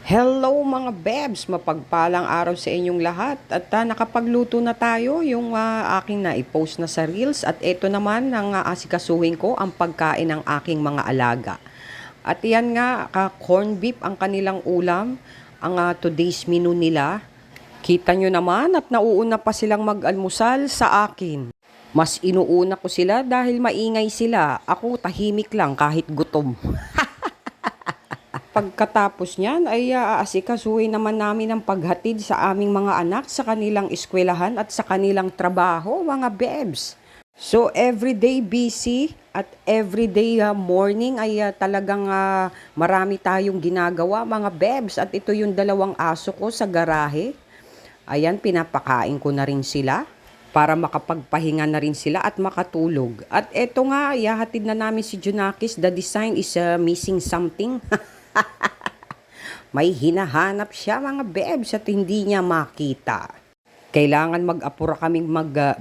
Hello mga bebs, mapagpalang araw sa inyong lahat at nakapagluto na tayo yung aking na-post na sa Reels at ito naman ang asikasuhin ko ang pagkain ng aking mga alaga. At yan nga, corn beef ang kanilang ulam, ang today's menu nila. Kita nyo naman at nauuna pa silang mag-almusal sa akin. Mas inuuna ko sila dahil maingay sila, ako tahimik lang kahit gutom. Pagkatapos niyan ay aasikasuhin naman namin ang paghatid sa aming mga anak sa kanilang eskwelahan at sa kanilang trabaho, mga bebs. So everyday busy at everyday morning ay talagang marami tayong ginagawa, mga bebs. At ito yung dalawang aso ko sa garahe. Ayan, pinapakain ko na rin sila para makapagpahinga na rin sila at makatulog. At eto nga, ihahatid na namin si Junakis. The design is missing something. May hinahanap siya, mga bebs, at hindi niya makita. Kailangan mag-apura kaming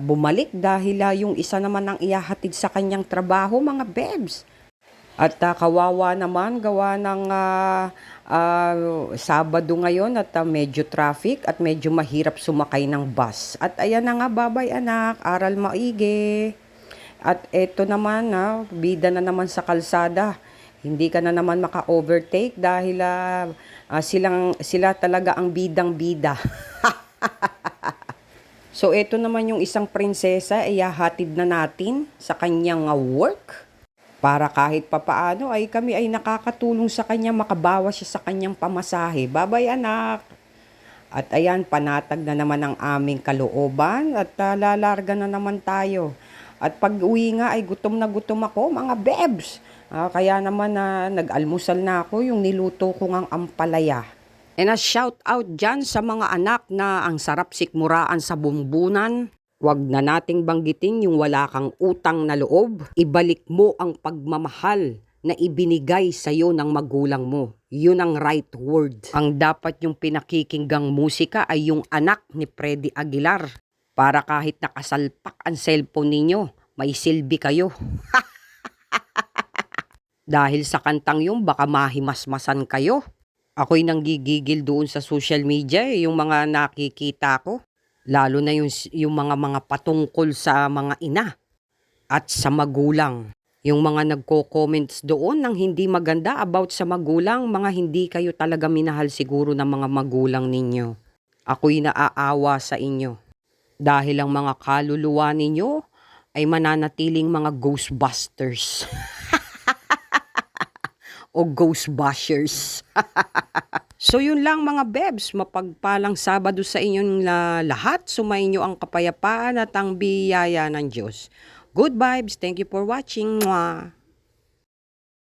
bumalik dahil yung isa naman ang ihahatid sa kanyang trabaho, mga bebs. At kawawa naman gawa ng Sabado ngayon at medyo traffic at medyo mahirap sumakay ng bus. At ayan na nga, babay anak, aral maigi. At eto naman, bida na naman sa kalsada. Hindi ka na naman maka-overtake dahil sila talaga ang bidang-bida. So ito naman yung isang prinsesa, ihahatid na natin sa kanyang work. Para kahit papaano ay kami ay nakakatulong sa kanya, makabawas siya sa kanyang pamasahe. Babay anak! At ayan, panatag na naman ang aming kalooban at lalarga na naman tayo. At pag uwi nga ay gutom na gutom ako, mga bebs. Kaya naman nag-almusal na ako yung niluto ko ngang ampalaya. And shout out dyan sa mga anak na ang sarap sikmuraan sa bumbunan. Huwag na nating banggitin yung wala kang utang na loob. Ibalik mo ang pagmamahal na ibinigay sa'yo ng magulang mo. Yun ang right word. Ang dapat yung pinakikinggang musika ay yung anak ni Freddy Aguilar. Para kahit nakasalpak ang cellphone ninyo, may silbi kayo. Dahil sa kantang yung baka mahimasmasan kayo. Ako'y nanggigigil doon sa social media yung mga nakikita ko. Lalo na yung mga patungkol sa mga ina at sa magulang. Yung mga nagko-comments doon ng hindi maganda about sa magulang, mga hindi kayo talaga minahal siguro ng mga magulang ninyo. Ako'y naaawa sa inyo. Dahil ang mga kaluluwa ninyo ay mananatiling mga ghostbusters. O ghostbusters. So yun lang mga bebs, mapagpalang Sabado sa inyong lahat. Sumainyo ang kapayapaan at ang biyaya ng Diyos. Good vibes. Thank you for watching. Mwah!